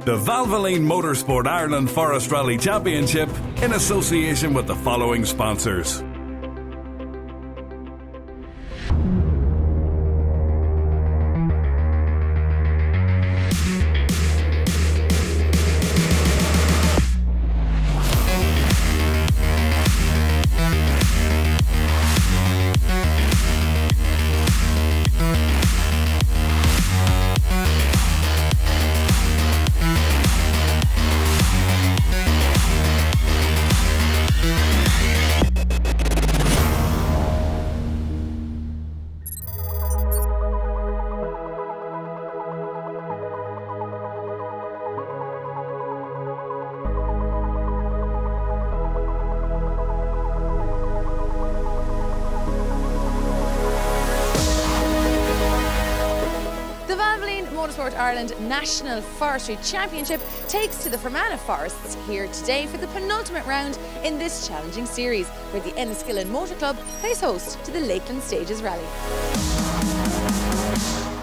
The Valvoline Motorsport Ireland Forest Rally Championship in association with the following sponsors. Motorsport Ireland National Forestry Championship takes to the Fermanagh Forests here today for the penultimate round in this challenging series, where the Enniskillen Motor Club plays host to the Lakeland Stages Rally.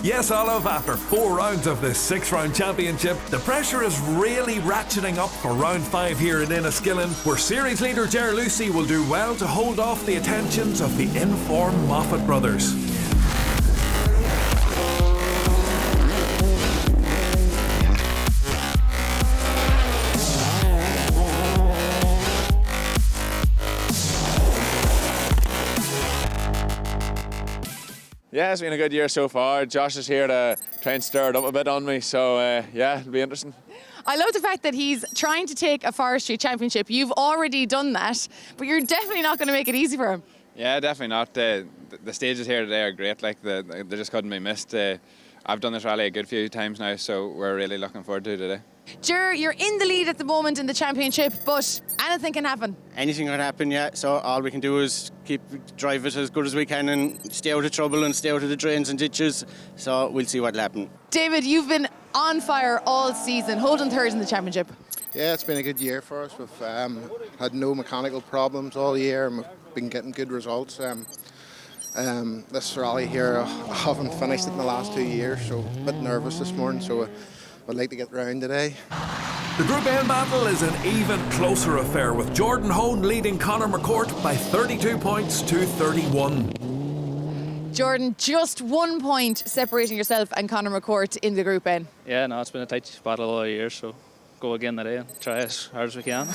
Yes, Olive, after 4 rounds of this 6-round championship, the pressure is really ratcheting up for round 5 here in Enniskillen, where series leader Ger Lucy will do well to hold off the attentions of the in-form Moffat brothers. Yeah, it's been a good year so far. Josh is here to try and stir it up a bit on me, so yeah, it'll be interesting. I love the fact that he's trying to take a forestry championship. You've already done that, but you're definitely not going to make it easy for him. Yeah, definitely not. The stages here today are great. Like they just couldn't be missed. I've done this rally a good few times now, so we're really looking forward to it today. Ger, you're in the lead at the moment in the championship, but anything can happen. Anything can happen, yeah. So all we can do is drive it as good as we can and stay out of trouble and stay out of the drains and ditches. So we'll see what'll happen. David, you've been on fire all season, holding third in the championship. Yeah, it's been a good year for us. We've had no mechanical problems all year and we've been getting good results. This rally here, I haven't finished it in the last 2 years, so a bit nervous this morning, so I'd like to get round today. The Group N battle is an even closer affair, with Jordan Hone leading Conor McCourt by 32 points to 31. Jordan, just 1 point separating yourself and Conor McCourt in the Group N. Yeah, no, it's been a tight battle all year, so go again today and try as hard as we can.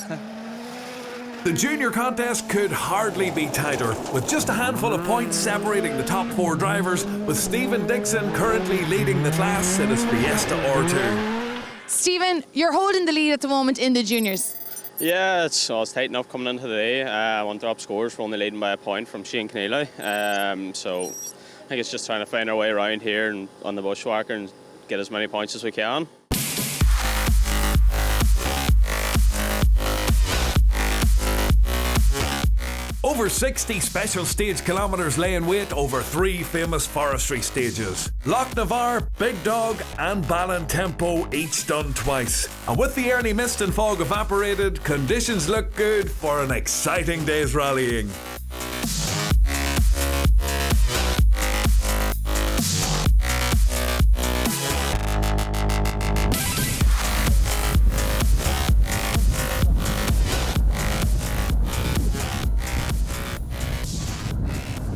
The junior contest could hardly be tighter, with just a handful of points separating the top 4 drivers, with Stephen Dickson currently leading the class in his Fiesta R2. Stephen, you're holding the lead at the moment in the juniors. Yeah, it's tight enough coming into the day. On top scores, we're only leading by a point from Shane Keneally. So I think it's just trying to find our way around here and on the bushwhacker and get as many points as we can. Over 60 special stage kilometres lay in wait over 3 famous forestry stages. Loch Navarre, Big Dog and Ballintempo, each done twice. And with the early mist and fog evaporated, conditions look good for an exciting day's rallying.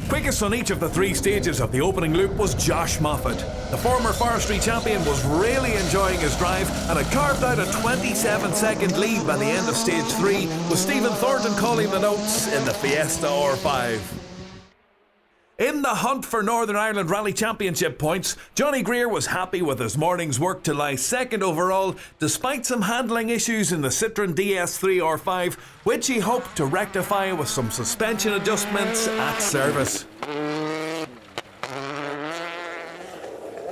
Quickest on each of the 3 stages of the opening loop was Josh Moffat. The former forestry champion was really enjoying his drive and had carved out a 27-second lead by the end of stage 3, with Stephen Thornton calling the notes in the Fiesta R5. In the hunt for Northern Ireland Rally Championship points, Johnny Greer was happy with his morning's work to lie second overall, despite some handling issues in the Citroën DS3 R5, which he hoped to rectify with some suspension adjustments at service.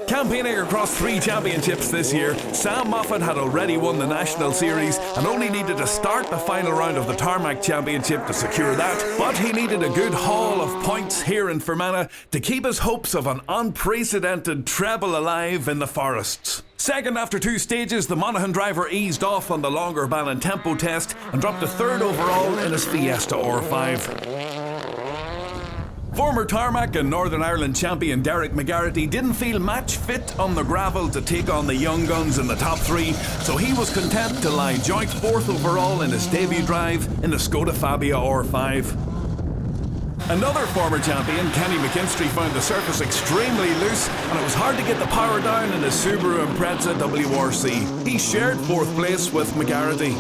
Campaigning across 3 championships this year, Sam Moffat had already won the National Series and only needed to start the final round of the Tarmac Championship to secure that, but he needed a good haul of points here in Fermanagh to keep his hopes of an unprecedented treble alive in the forests. Second after 2 stages, the Monaghan driver eased off on the longer Ballintempo test and dropped to 3rd overall in his Fiesta R5. Former tarmac and Northern Ireland champion Derek McGarity didn't feel match fit on the gravel to take on the young guns in the top three, so he was content to lie joint fourth overall in his debut drive in the Skoda Fabia R5. Another former champion, Kenny McKinstry, found the surface extremely loose and it was hard to get the power down in his Subaru Impreza WRC. He shared fourth place with McGarity.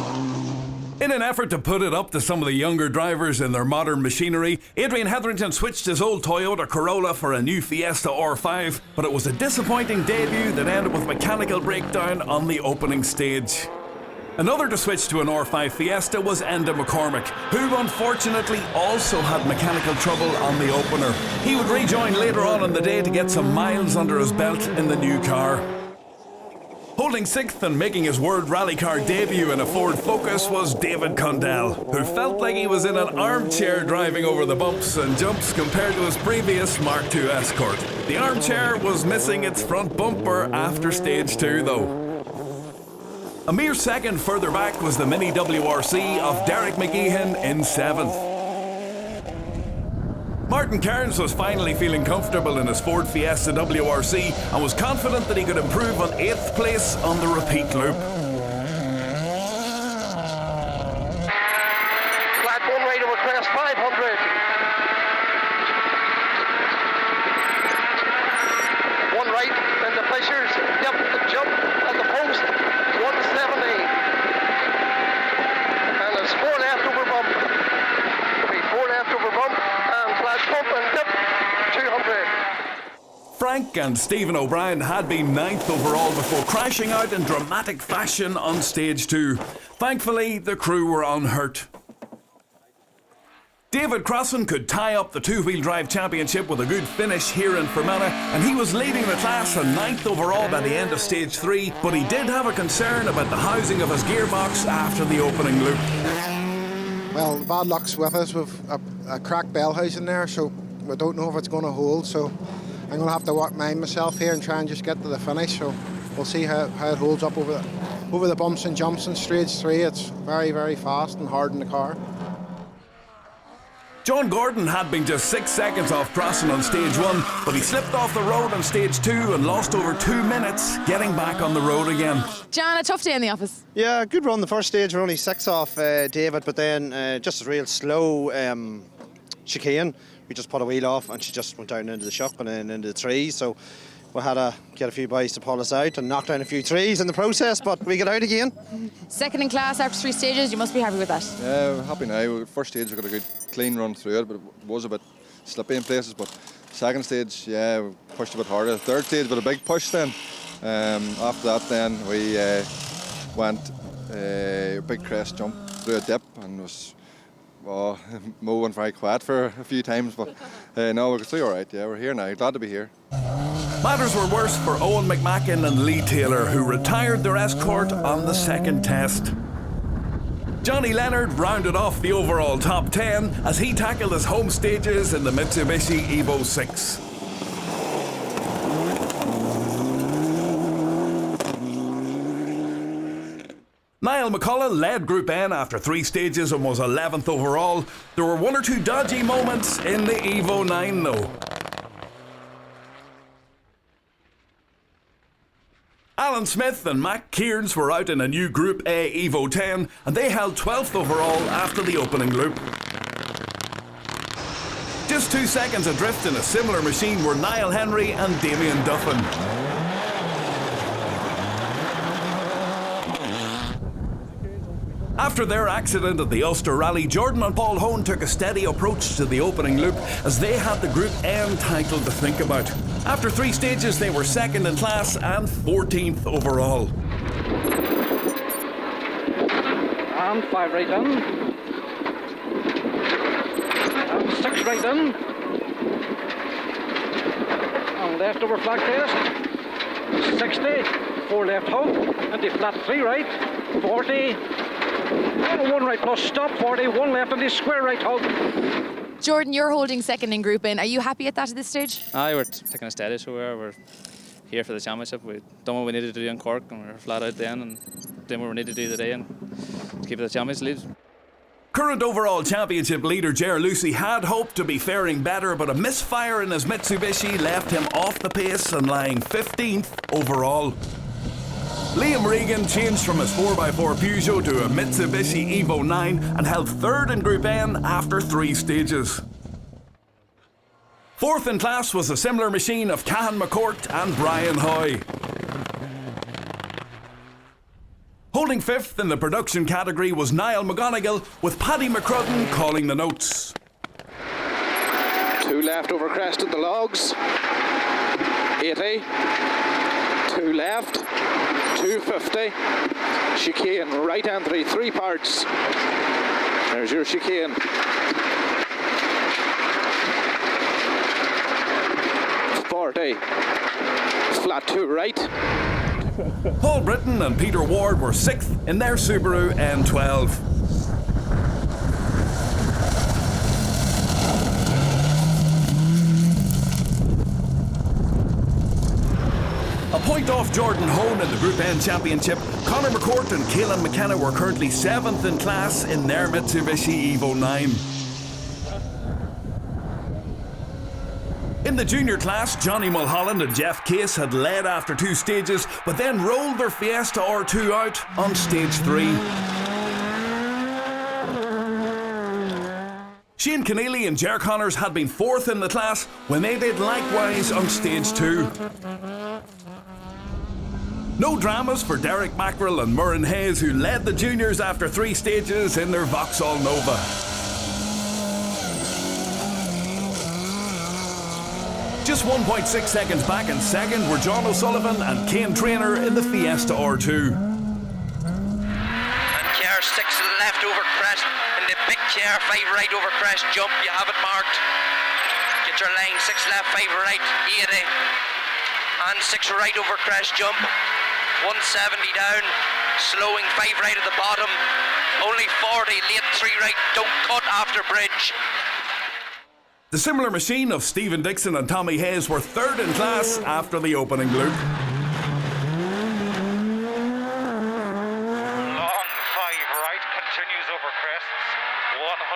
In an effort to put it up to some of the younger drivers in their modern machinery, Adrian Hetherington switched his old Toyota Corolla for a new Fiesta R5, but it was a disappointing debut that ended with mechanical breakdown on the opening stage. Another to switch to an R5 Fiesta was Enda McCormick, who unfortunately also had mechanical trouble on the opener. He would rejoin later on in the day to get some miles under his belt in the new car. Holding sixth and making his World Rally Car debut in a Ford Focus was David Condell, who felt like he was in an armchair driving over the bumps and jumps compared to his previous Mark II Escort. The armchair was missing its front bumper after stage 2 though. A mere second further back was the Mini WRC of Derek McGeehan in 7th. Martin Cairns was finally feeling comfortable in his Ford Fiesta WRC and was confident that he could improve on 8th place on the repeat loop. Flat one right over crest 500. One right and the Fishers. Yep, the jump at the post 170. And there's 4 left over bump. There'll be 4 left over bump. Flash pump and dip, 200. Frank and Stephen O'Brien had been 9th overall before crashing out in dramatic fashion on stage 2. Thankfully, the crew were unhurt. David Crossan could tie up the two-wheel drive championship with a good finish here in Fermanagh, and he was leading the class and 9th overall by the end of stage 3, but he did have a concern about the housing of his gearbox after the opening loop. Well, bad luck's with us. We've a cracked bell housing there, so we don't know if it's going to hold. So I'm going to have to mind myself here and try and just get to the finish. So we'll see how it holds up over the bumps and jumps in stage 3. It's very, very fast and hard in the car. John Gordon had been just 6 seconds off Crossan on stage 1, but he slipped off the road on stage 2 and lost over 2 minutes getting back on the road again. John, a tough day in the office. Yeah, good run the first stage. We're only 6 off David, but then just a real slow chicane. We just put a wheel off and she just went down into the shuck and then into the trees. So we had to get a few boys to pull us out and knock down a few trees in the process, but we got out again. Second in class after 3 stages, you must be happy with that. Yeah, we're happy now. First stage we got a good clean run through it, but it was a bit slippy in places. But second stage, yeah, we pushed a bit harder. Third stage, but a big push then. After that then we went a big crest jump through a dip and was Mo went very quiet for a few times, but no, we're still all right. Yeah, we're here now. Glad to be here. Matters were worse for Owen McMacken and Lee Taylor, who retired their Escort on the second test. Johnny Leonard rounded off the overall top 10 as he tackled his home stages in the Mitsubishi Evo 6. Niall McCullough led Group N after 3 stages and was 11th overall. There were 1 or 2 dodgy moments in the Evo 9 though. Alan Smith and Mac Kearns were out in a new Group A Evo 10 and they held 12th overall after the opening loop. Just 2 seconds adrift in a similar machine were Niall Henry and Damien Duffin. After their accident at the Ulster Rally, Jordan and Paul Hone took a steady approach to the opening loop as they had the Group N title to think about. After 3 stages, they were 2nd in class and 14th overall. And 5 right in. And 6 right in. And left over flag test. 60. 4 left hug. And the flat 3 right. 40. 1 right plus stop, 40, 1 left on the square right hug. Jordan, you're holding 2nd in Group N. Are you happy at that at this stage? Aye, we're taking a steady, so we're here for the championship. We've done what we needed to do in Cork and we're flat out then and doing what we need to do today and keep the Champions League. Current overall championship leader Ger Lucy had hoped to be faring better, but a misfire in his Mitsubishi left him off the pace and lying 15th overall. Liam Regan changed from his 4x4 Peugeot to a Mitsubishi Evo 9 and held third in Group N after 3 stages. Fourth in class was a similar machine of Cahan McCourt and Brian Hoy. Holding fifth in the production category was Niall McGonigal, with Paddy McCrudden calling the notes. 2 left over crest at the logs. 80. 2 left. 250. Chicane, right entry, 3 parts. There's your chicane. 40. Flat 2 right. Paul Britton and Peter Ward were 6th in their Subaru N12. A point off Jordan Hone in the Group N Championship, Conor McCourt and Caelan McKenna were currently 7th in class in their Mitsubishi Evo 9. In the junior class, Johnny Mulholland and Jeff Case had led after 2 stages, but then rolled their Fiesta R2 out on stage 3. Shane Keneally and Ger Connors had been 4th in the class when they did likewise on stage 2. No dramas for Derek Mackerel and Murren Hayes, who led the juniors after 3 stages in their Vauxhall Nova. Just 1.6 seconds back in second were John O'Sullivan and Kane Traynor in the Fiesta R2. And car 6 to the left over crest, and the big car 5 right over crest jump, you have it marked. Get your line, 6 left, 5 right, 80. And 6 right over crest jump, 170 down, slowing 5 right at the bottom, only 40, late 3 right, don't cut after bridge. The similar machine of Stephen Dixon and Tommy Hayes were 3rd in class after the opening loop. Long 5 right, continues over crests, 130,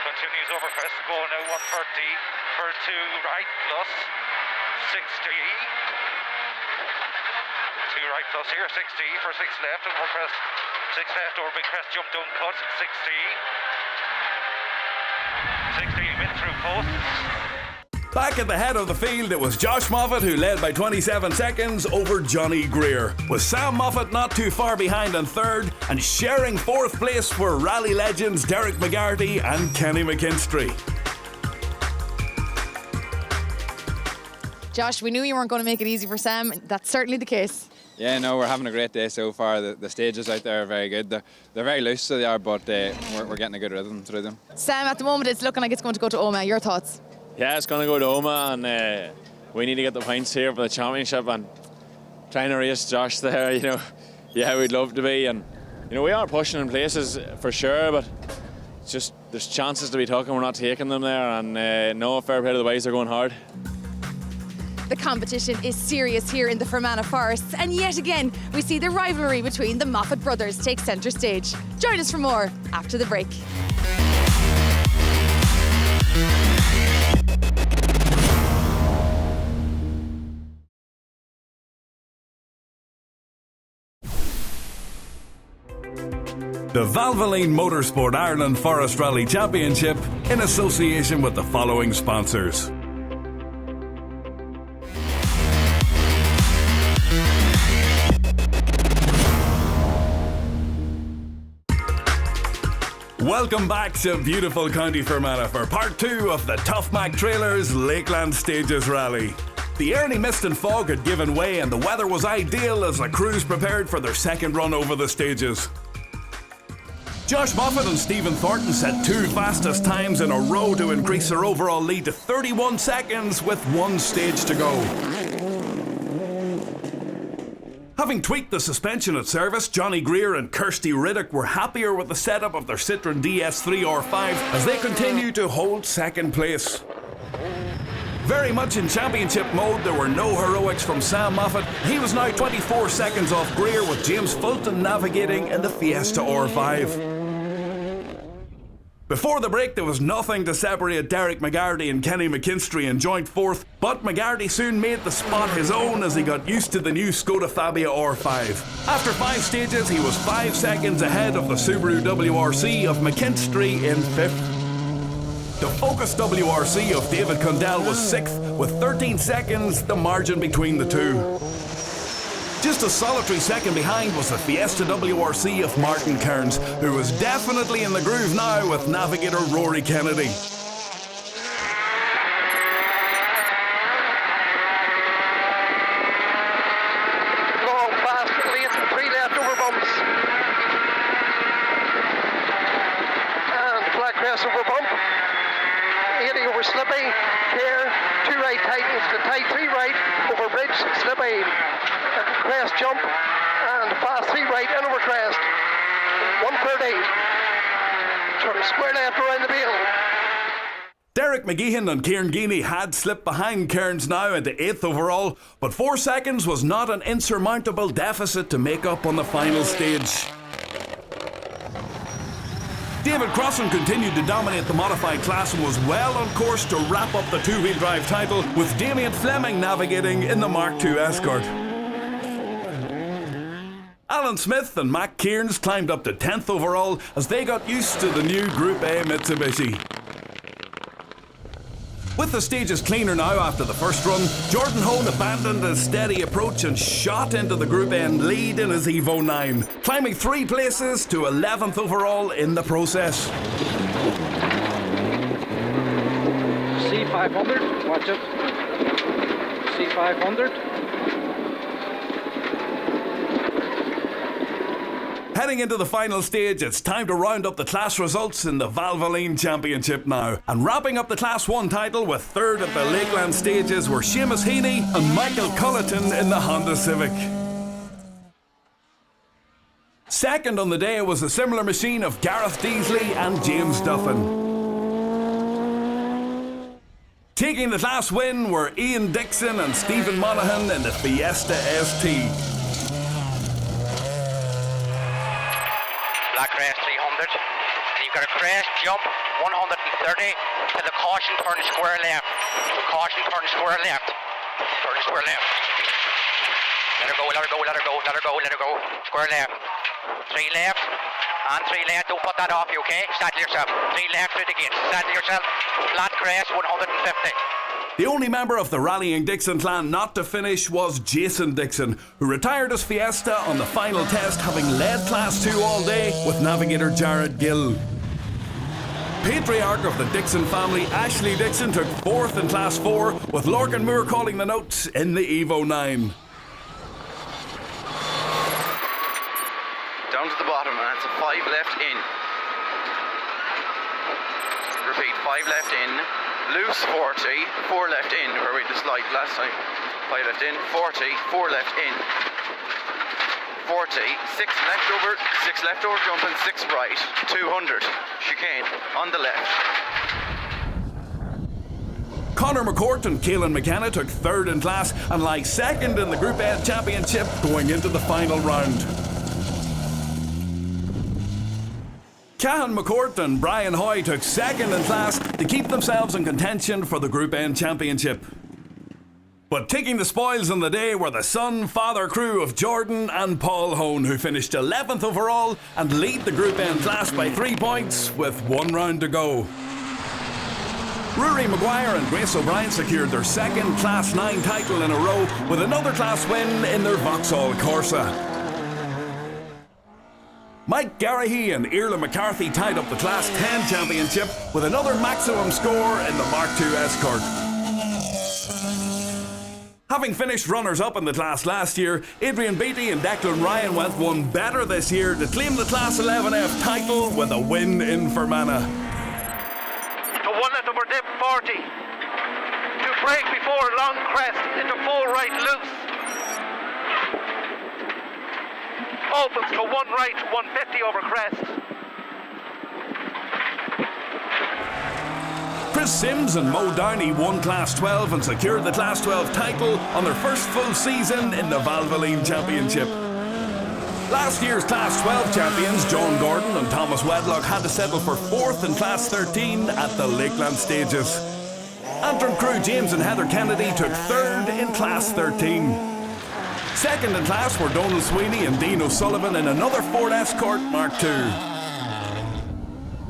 continues over crest, going now 130 for 2 right plus 60, 2 right plus here, 60 for 6 left over crest, 6 left over big crest jump, don't cut, 60. 60 went through posts. Back at the head of the field, it was Josh Moffat who led by 27 seconds over Johnny Greer, with Sam Moffat not too far behind in 3rd, and sharing 4th place were rally legends Derek McGarty and Kenny McKinstry. Josh, we knew you weren't going to make it easy for Sam. That's certainly the case. Yeah, no, we're having a great day so far. The stages out there are very good. They're very loose, so they are, but we're getting a good rhythm through them. Sam, at the moment it's looking like it's going to go to Oma. Your thoughts? Yeah, it's going to go to Oma, and we need to get the points here for the championship, and trying to race Josh there, you know. Yeah, we'd love to be, and you know, we are pushing in places for sure, but it's just there's chances to be taken, we're not taking them there, and no, fair play to the boys, they're going hard. The competition is serious here in the Fermanagh Forests, and yet again we see the rivalry between the Moffat brothers take centre stage. Join us for more after the break. The Valvoline Motorsport Ireland Forest Rally Championship in association with the following sponsors. Welcome back to beautiful County Fermanagh for part 2 of the Tough Mac Trailers Lakeland Stages Rally. The early mist and fog had given way and the weather was ideal as the crews prepared for their second run over the stages. Josh Moffat and Stephen Thornton set 2 fastest times in a row to increase their overall lead to 31 seconds with 1 stage to go. Having tweaked the suspension at service, Johnny Greer and Kirsty Riddick were happier with the setup of their Citroen DS3 R5 as they continue to hold second place. Very much in championship mode, there were no heroics from Sam Moffat. He was now 24 seconds off Greer with James Fulton navigating in the Fiesta R5. Before the break, there was nothing to separate Derek McGarty and Kenny McKinstry in joint fourth, but McGarty soon made the spot his own as he got used to the new Skoda Fabia R5. After 5 stages, he was 5 seconds ahead of the Subaru WRC of McKinstry in 5th. The Focus WRC of David Condell was 6th, with 13 seconds the margin between the two. Just a solitary second behind was the Fiesta WRC of Martin Kearns, who was definitely in the groove now with navigator Rory Kennedy. Long, fast, late, 3 left over bumps. And flat crest over bump. 80 over slippy, care, 2 right tightens to tight, 3 right over bridge, slippy. Crest jump and fast 3 right in over crest, 130, turn square left around the wheel. Derek McGeehan and Kieran Geeney had slipped behind Kearns now into 8th overall, but 4 seconds was not an insurmountable deficit to make up on the final stage. David Crossan continued to dominate the modified class and was well on course to wrap up the 2-wheel drive title, with Damien Fleming navigating in the Mark II Escort. Alan Smith and Mac Kearns climbed up to 10th overall as they got used to the new Group A Mitsubishi. With the stages cleaner now after the first run, Jordan Hone abandoned his steady approach and shot into the Group N lead in his Evo 9, climbing 3 places to 11th overall in the process. C500, watch it. C500. Heading into the final stage, it's time to round up the class results in the Valvoline Championship now. And wrapping up the Class 1 title with 3rd at the Lakeland stages were Seamus Heaney and Michael Culleton in the Honda Civic. Second on the day was a similar machine of Gareth Deasley and James Duffin. Taking the class win were Ian Dickson and Stephen Monaghan in the Fiesta ST. Black crest 300, and you've got a crest jump 130 to the caution turn square left. Caution turn square left. Turn square left. Let her go, let her go, let her go, let her go, let her go. Square left. 3 left. And 3 left. Don't put that off you, okay? Saddle yourself. 3 left through the gate. Saddle yourself. Flat crest 150. The only member of the rallying Dixon clan not to finish was Jason Dixon, who retired his Fiesta on the final test, having led Class 2 all day with navigator Jared Gill. Patriarch of the Dixon family, Ashley Dixon, took 4th in Class 4, with Lorcan Moore calling the notes in the Evo 9. Down to the bottom, and it's a 5 left in. Repeat, 5 left in. Loose 40, 4 left in, where we just like last time. 5 left in, 40, 4 left in. 40, 6 left over, 6 left over jumping, 6 right, 200, chicane on the left. Conor McCourt and Caelan McKenna took 3rd in class and lie 2nd in the Group A Championship going into the final round. Cahan McCourt and Brian Hoy took 2nd in class to keep themselves in contention for the Group N Championship. But taking the spoils on the day were the son-father crew of Jordan and Paul Hone, who finished 11th overall and lead the Group N class by 3 points with 1 round to go. Rory Maguire and Grace O'Brien secured their 2nd Class 9 title in a row with another class win in their Vauxhall Corsa. Mike Garrahy and Irla McCarthy tied up the Class 10 championship with another maximum score in the Mark II Escort. Having finished runners-up in the class last year, Adrian Beattie and Declan Ryan went one better this year to claim the Class 11F title with a win in Fermanagh. To 1 left over dip 40. To break before long crest into 4 right loose. Opens to 1 right, 150 over crest. Chris Sims and Mo Downey won Class 12 and secured the Class 12 title on their first full season in the Valvoline Championship. Last year's Class 12 champions, John Gordon and Thomas Wedlock, had to settle for 4th in Class 13 at the Lakeland stages. Antrim crew James and Heather Kennedy took 3rd in Class 13. 2nd in class were Donald Sweeney and Dean O'Sullivan in another Ford Escort Mark II.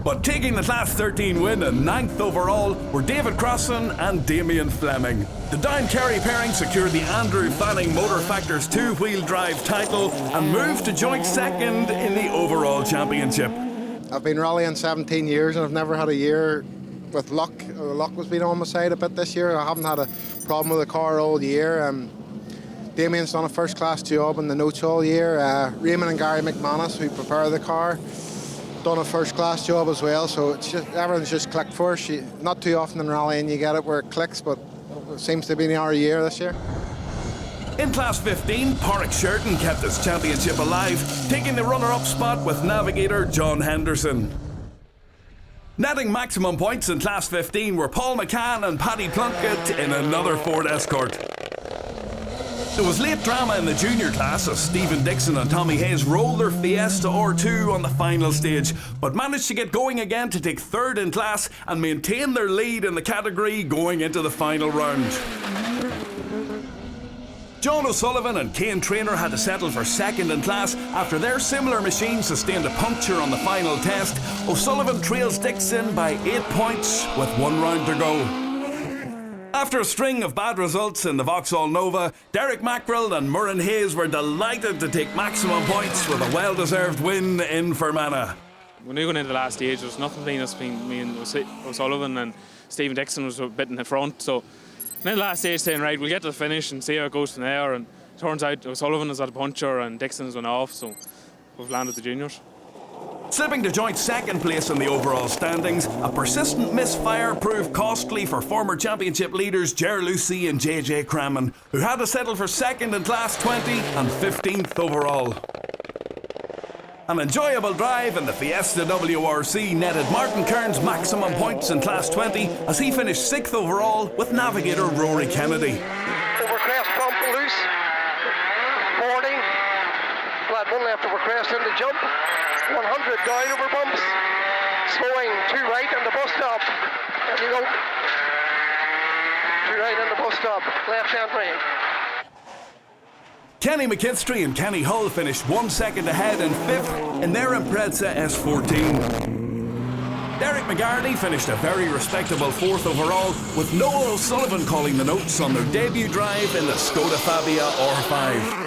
But taking the Class 13 win and 9th overall were David Crossan and Damien Fleming. The Down Kerry pairing secured the Andrew Fanning Motor Factors 2-wheel drive title and moved to joint 2nd in the overall championship. I've been rallying 17 years and I've never had a year with luck. Luck has been on my side a bit this year. I haven't had a problem with the car all year. Damien's done a first-class job in the notes all year. Raymond and Gary McManus, who prepare the car, done a first-class job as well. So it's just, everything's just clicked for us. Not too often in rallying you get it where it clicks, but it seems to be our year this year. In Class 15, Porrick Sheridan kept his championship alive, taking the runner-up spot with navigator John Henderson. Netting maximum points in Class 15 were Paul McCann and Paddy Plunkett in another Ford Escort. There was late drama in the junior class as Stephen Dixon and Tommy Hayes rolled their Fiesta R2 on the final stage, but managed to get going again to take 3rd in class and maintain their lead in the category going into the final round. John O'Sullivan and Kane Traynor had to settle for 2nd in class after their similar machine sustained a puncture on the final test. O'Sullivan trails Dixon by 8 points with 1 round to go. After a string of bad results in the Vauxhall Nova, Derek Mackerel and Murren Hayes were delighted to take maximum points with a well-deserved win in Fermanagh. When we went into the last stage, there was nothing between us, me and O'Sullivan, and Stephen Dixon was a bit in the front. So then the last stage saying, right, we'll get to the finish and see how it goes from there. And it turns out O'Sullivan has had a puncture and Dixon's went off, so we've landed the juniors. Slipping to joint 2nd place in the overall standings, a persistent misfire proved costly for former championship leaders Ger Lucy and JJ Crammon, who had to settle for 2nd in Class 20 and 15th overall. An enjoyable drive in the Fiesta WRC netted Martin Kearns maximum points in Class 20 as he finished 6th overall with navigator Rory Kennedy. Over crest bump loose, 40, flat 1 left over crest into jump. 100 down over bumps, slowing 2 right and the bus stop. There you go. 2 right and the bus stop, left hand brake. Kenny McKinstry and Kenny Hull finished 1 second ahead in 5th in their Impreza S14. Derek McGarty finished a very respectable 4th overall, with Noel O'Sullivan calling the notes on their debut drive in the Skoda Fabia R5.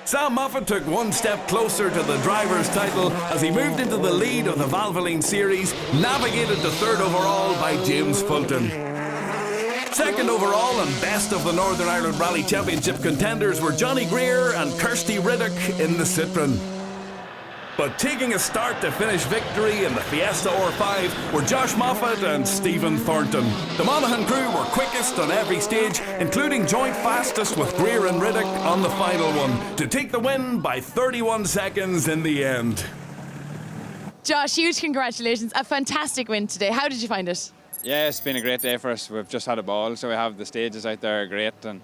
Sam Moffat took 1 step closer to the driver's title as he moved into the lead of the Valvoline Series, navigated to 3rd overall by James Fulton. 2nd overall and best of the Northern Ireland Rally Championship contenders were Johnny Greer and Kirsty Riddick in the Citroen. But taking a start to finish victory in the Fiesta R5 were Josh Moffat and Stephen Thornton. The Monaghan crew were quickest on every stage, including joint fastest with Greer and Riddick on the final one, to take the win by 31 seconds in the end. Josh, huge congratulations. A fantastic win today. How did you find it? Yeah, it's been a great day for us. We've just had a ball, so we have the stages out there are great, and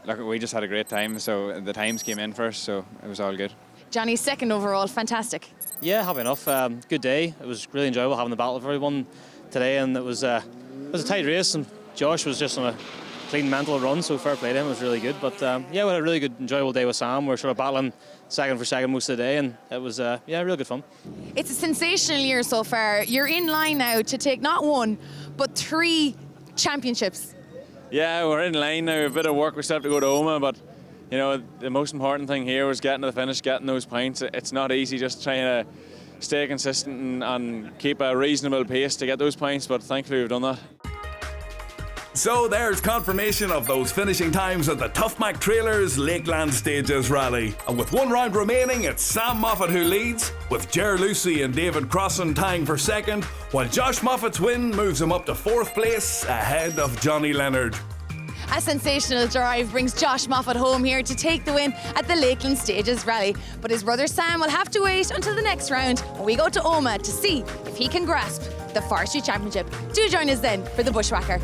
look, we just had a great time, so the times came in first, so it was all good. Johnny, 2nd overall, fantastic. Yeah, happy enough. Good day. It was really enjoyable having the battle for everyone today, and it was a tight race, and Josh was just on a clean mental run, so fair play to him. It was really good. But yeah, we had a really good, enjoyable day with Sam. We were sort of battling 2nd for 2nd most of the day, and it was yeah, real good fun. It's a sensational year so far. You're in line now to take not 1, but 3 championships. Yeah, we're in line now. A bit of work we still have to go to Oma, but you know, the most important thing here was getting to the finish, getting those points. It's not easy just trying to stay consistent and keep a reasonable pace to get those points, but thankfully we've done that. So there's confirmation of those finishing times at the Tough Mac Trailers Lakeland Stages Rally. And with 1 round remaining, it's Sam Moffat who leads, with Ger Lucy and David Crossan tying for 2nd, while Josh Moffat's win moves him up to 4th place ahead of Johnny Leonard. A sensational drive brings Josh Moffat home here to take the win at the Lakeland Stages Rally. But his brother Sam will have to wait until the next round when we go to Oma to see if he can grasp the Forestry Championship. Do join us then for the Bushwhacker.